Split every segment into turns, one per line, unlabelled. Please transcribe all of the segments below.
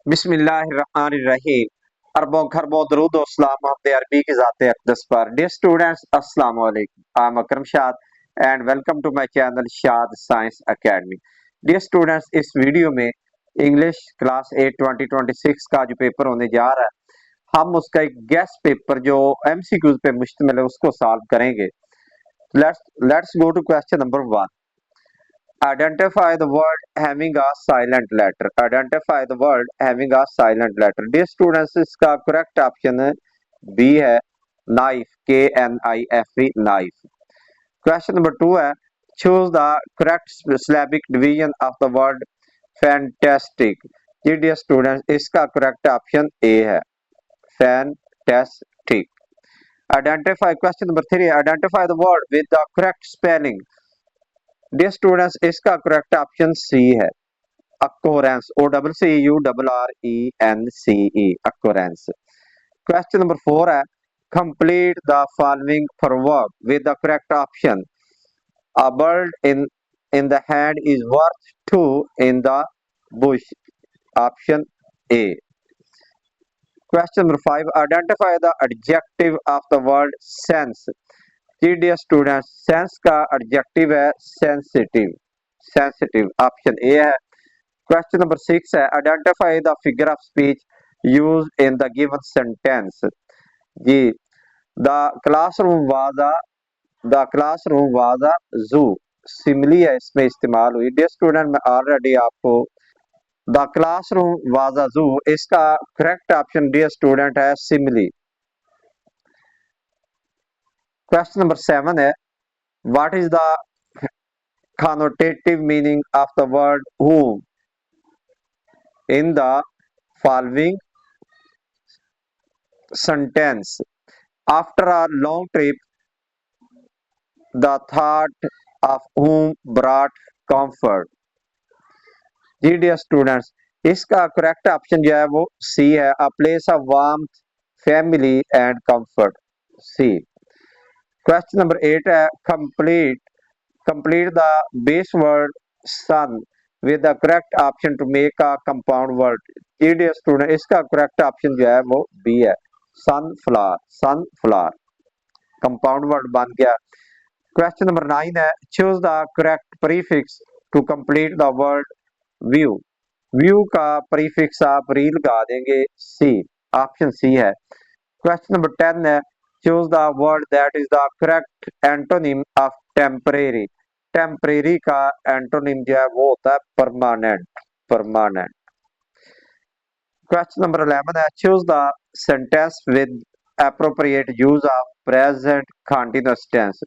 बिस्मिल्लाहिर्रहमानिर्रहीम। अरबों खरबों दरूद व सलाम मोहम्मद अरबी की ज़ात अक़दस पर। डियर स्टूडेंट्स, अस्सलाम वालेकुम। आई am Akram Shad and welcome to my channel Shad science academy. Dear students, इस वीडियो में इंग्लिश क्लास 8 2026 का जो पेपर होने जा रहा है, हम उसका एक गेस्ट पेपर जो एमसीक्यूज पे मुश्तमिल है उसको सॉल्व करेंगे। Let's go to question number 1। Identify the word having a silent letter. Identify the word having a silent letter. Dear students, इसका correct option है B है knife, KNIFE knife. Question number 2 है choose the correct syllabic division of the word fantastic. Ji dear students, इसका correct option A है fantastic. Identify question number 3. Identify the word with the correct spelling. Dear students, इसका correct option C है occurrence, OCCURRENCE occurrence. Question number 4 है complete the following verb with the correct option. A bird in the hand is worth two in the bush. Option A. Question number 5. Identify the adjective of the word sense. Dear students, sense का adjective है sensitive. Sensitive. Option A है. Question number 6 है identify the figure of speech used in the given sentence. Ji the classroom was a zoo. Simli है इसमें इस्तेमाल हुई। Dear student, मैं already आपको द क्लासरूम वाज अ जू इसका करेक्ट ऑप्शन डियर स्टूडेंट है सिमली। क्वेश्चन नंबर 7 है what is the connotative meaning of the word whom in the following sentence. After a long trip, the thought of whom brought comfort. जी dear students, इसका correct option जो है वो C है a place of warmth, family and comfort. C. Question number 8 है complete the base word sun with the correct option to make a compound word. जी dear student, इसका correct option जो है वो बी है सनफ्लावर। सनफ्लावर कंपाउंड वर्ड बन गया। Question number 9 है choose the correct prefix to complete the word view. View का प्रीफिक्स आप री लगा देंगे सी। ऑप्शन सी है। क्वेश्चन नंबर 10 है choose the word that is the correct antonym of temporary. Temporary का एंटोनिम जो है वो होता है परमानेंट। परमानेंट। क्वेश्चन नंबर 11 है choose the sentence with appropriate use of present continuous tense.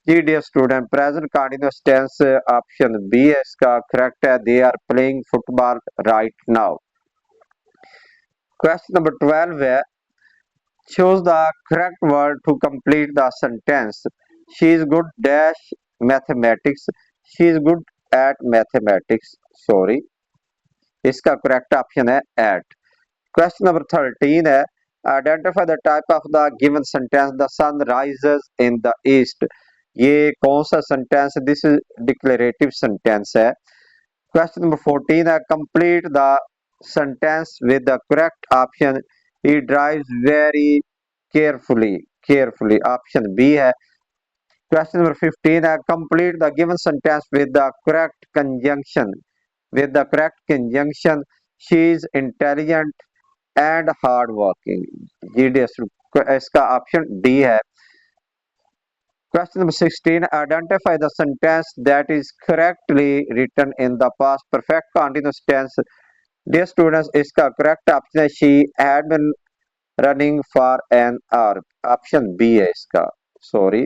जी डियर स्टूडेंट, present continuous tense option B है इसका करेक्ट है they are playing football right now. Question number 12 है choose the correct word to complete the sentence. She is good dash mathematics. She is good at mathematics. Sorry, इसका correct option है at. Question number 13 है identify the type of the given sentence the sun rises in the east. ये कौन सा sentence है? This is declarative sentence है। Question number 14 है complete the sentence with the correct option he drives very carefully. Carefully option B है। Question number 15 है complete the given sentence with the correct conjunction. With the correct conjunction she is intelligent and hard working. जीडीएस इसका option D है। Question number 16 identify the sentence that is correctly written in the past perfect continuous tense. Dear students, इसका correct option है she had been running for an hour. Option B है इसका। Sorry,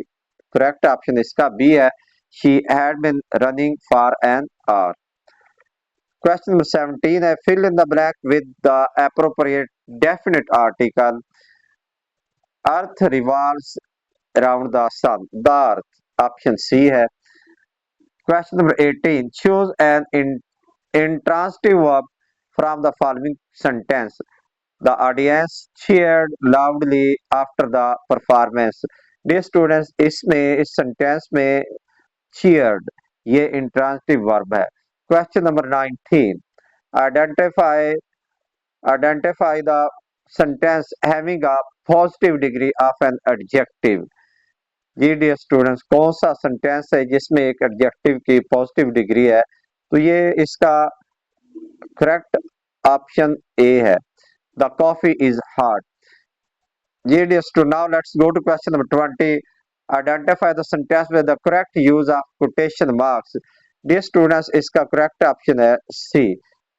correct option इसका B है she had been running for an hour. Question number 17 है fill in the blank with the appropriate definite article. Earth revolves around the sun. The earth. Option C है। Question number 18 choose an intransitive verb from the following sentence. The audience cheered loudly after the performance. Dear students, इसमें इस sentence में cheered ये intransitive verb है। Question number 19 identify Identify the sentence having a positive degree of an adjective. जी dear students, कौन सा sentence है जिसमें एक एडजेक्टिव की पॉजिटिव डिग्री है? तो ये इसका करेक्ट ऑप्शन ए है, द कॉफी इज हॉट। जी dear student, now let's go to question number 20। Identify the sentence with the correct use of quotation marks. Dear students, इसका करेक्ट ऑप्शन है C,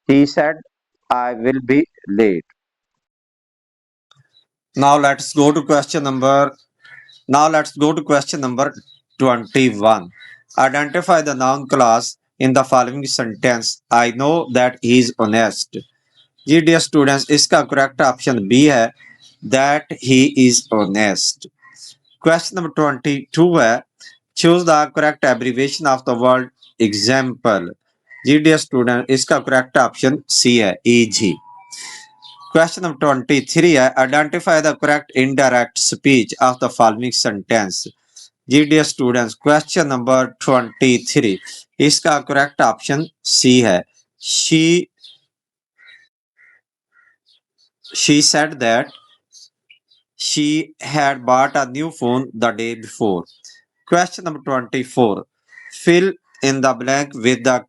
he said I will be late.
Now let's go to question number Now let's go to question number 21. Identify the noun class in the following sentence. I know that he is honest. जी dear students, इसका correct option B है, that he is honest. Question number 22 है, choose the correct abbreviation of the word example. जी dear student, इसका correct option C है, EG. Question number 23 है, identify the correct indirect speech of the following sentence. जी dear students, question number 23, इसका correct option C है, she said that she had bought a new phone the day before. Question number 24, fill in the blank with the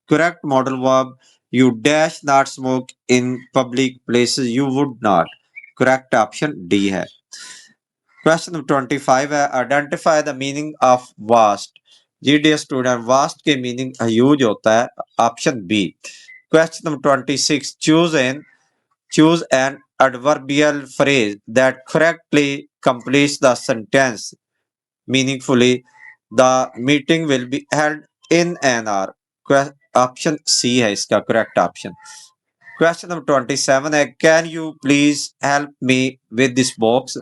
correct modal verb. You dash not smoke in public places, you would not. Correct option D है। Question number 25 है, identify the meaning of vast। जी dear student, vast के meaning huge होता है, option B. Question number 26, choose an adverbial phrase that correctly completes the sentence meaningfully. The meeting will be held in an hour. Option सी है इसका correct option. Question number 27 है, can you please help me with this box.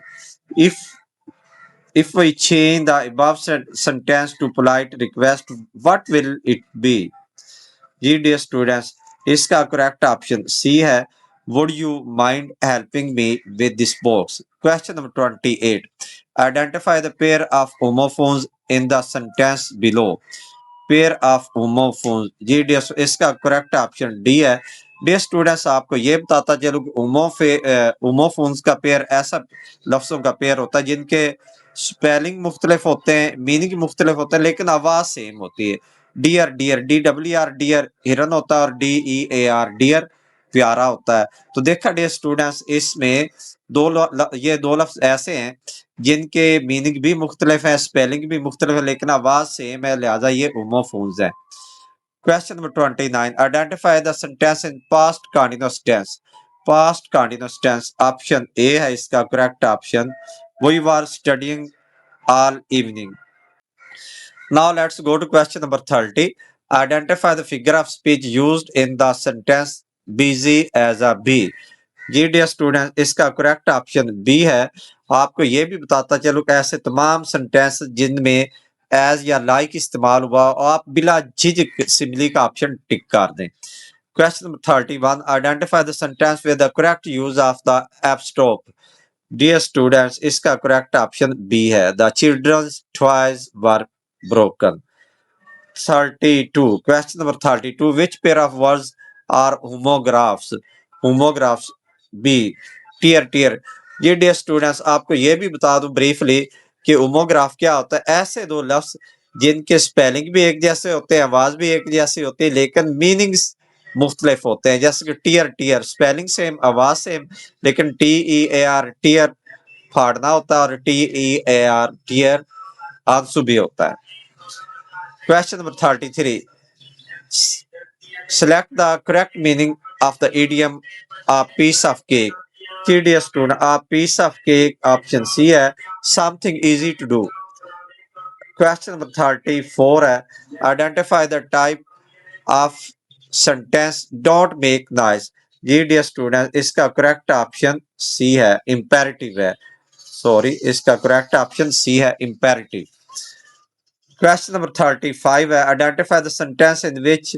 if we change the above sentence to polite request, what will it be? जी dear students, इसका correct option C है, would you mind helping me with this box? Question number 28, identify the pair of homophones in the sentence below. Pair of homophones, जी dear, इसका correct option D है। Dear students, आपको ये बताता चलो कि homophones का पेयर ऐसा लफ्जों का पेयर होता है जिनके स्पेलिंग मुख्तलिफ होते हैं, मीनिंग मुख्तलिफ होते हैं, लेकिन आवाज सेम होती है। डियर डियर, DRR डियर हिरन होता है, और DEAR डियर प्यारा होता है। तो देखा डियर स्टूडेंट्स, इसमें ये दो लफ्ज ऐसे हैं जिनके मीनिंग भी मुख्तलिफ है, स्पेलिंग भी मुख्तलिफ है, लेकिन आवाज सेम है, लिहाजा ये होमोफोन्स है। Question number 29, identify the sentence in past continuous tense. Past continuous tense, option A है इसका correct option, we were studying all evening. Now let's go to question number 30. Identify the figure of speech used in the sentence busy as a bee. जी dear student, इसका correct option B है। आपको ये भी बताता चलो कि ऐसे तमाम सेंटेंस जिनमें एज या लाइक इस्तेमाल हुआ, आप बिला झिझक सिमिली का ऑप्शन टिक कर दें। Question number 31, identify the sentence with the correct use of the apostrophe. Dear students, इसका करेक्ट ऑप्शन बी है, the children's toys were broken. 32, question number 32, which pair of words are homographs? Homographs B, tear tear. ये dear students, आपको ये भी बता दूं briefly कि homograph क्या होता है। ऐसे दो लफ्ज जिनके स्पेलिंग भी एक जैसे होते हैं, आवाज भी एक जैसी होती है, लेकिन मीनिंग्स मुख्तलिफ होते हैं। जैसे कि टीयर टीयर, स्पेलिंग सेम, आवाज सेम, लेकिन TEAR टीयर फाड़ना होता है, और TEAR टीयर आंसू भी होता है। Question number 33. Select the correct meaning of the idiom a piece of cake. Dear student, a piece of cake, option C है, something easy to do. Question number 34 है, identify the type of sentence don't make noise. जी dear student, इसका correct option C है, imperative है। Sorry, इसका correct option C है, imperative. Question number 35 है, identify the sentence in which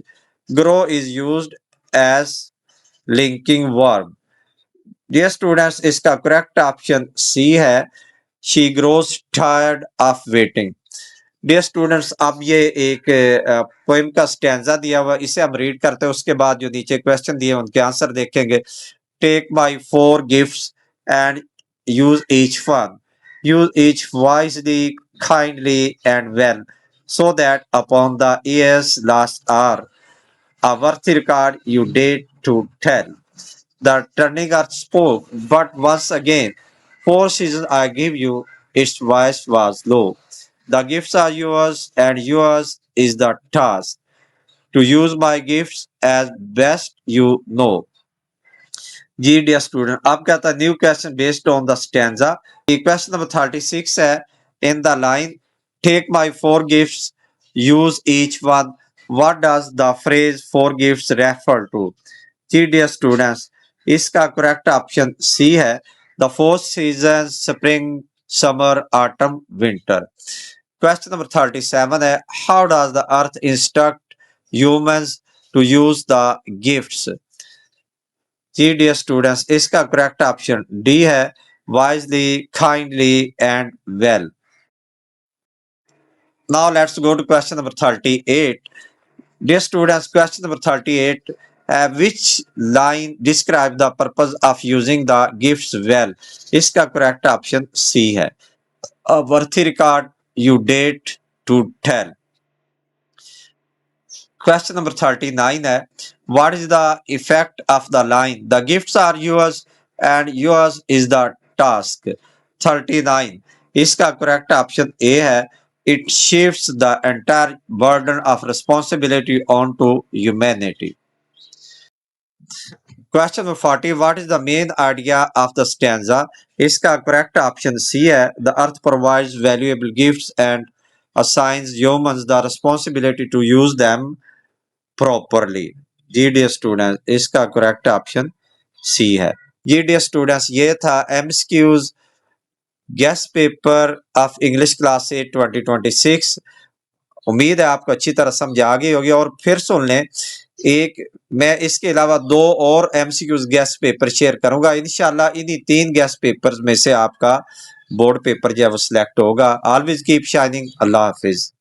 grow is used as linking verb. Dear students, इसका correct option C है, she grows tired of waiting. Dear students, अब ये एक poem का stanza दिया हुआ, इसे हम रीड करते हैं, उसके बाद जो नीचे क्वेश्चन दिए उनके आंसर देखेंगे। take my 4 gifts and use each one. Use each wisely, kindly, and well, so that upon the year's last hour, a worthy record you did to tell. The turning earth spoke, but once again, 4 seasons I give you, its voice was low. The gifts are yours, and yours is the task to use my gifts as best you know. जी dear student अब कहता है new question based on the stanza question number 36 है in the line take my 4 gifts use each one what does the phrase 4 gifts refer to जी dear students इसका correct option C है the 4 season spring summer autumn winter question number 37 है how does the earth instruct humans to use the gifts जी dear students इसका correct option D है wisely kindly and well now let's go to question number 38 dear students question number 38 which line describe the purpose of using the gifts well इसका correct option C है a worthy record you date to tell Question number 39 है What is the effect of the line? The gifts are yours and yours is the task. 39 इसका correct option A है It shifts the entire burden of responsibility onto humanity. Question number 40 What is the main idea of the stanza? इसका correct option C है The earth provides valuable gifts and assigns humans the responsibility to use them properly जी dear students इसका correct option C है जी dear students ये था MCQs guess paper of English class 2026 उम्मीद है आपको अच्छी तरह समझ आ गई होगी और फिर सुन लें एक मैं इसके अलावा 2 और एमसीक्यूज गेस्ट पेपर शेयर करूंगा इंशाल्लाह इन्हीं 3 गेस्ट पेपर्स में से आपका बोर्ड पेपर जो है वो सिलेक्ट होगा ऑलवेज कीप शाइनिंग अल्लाह हाफिज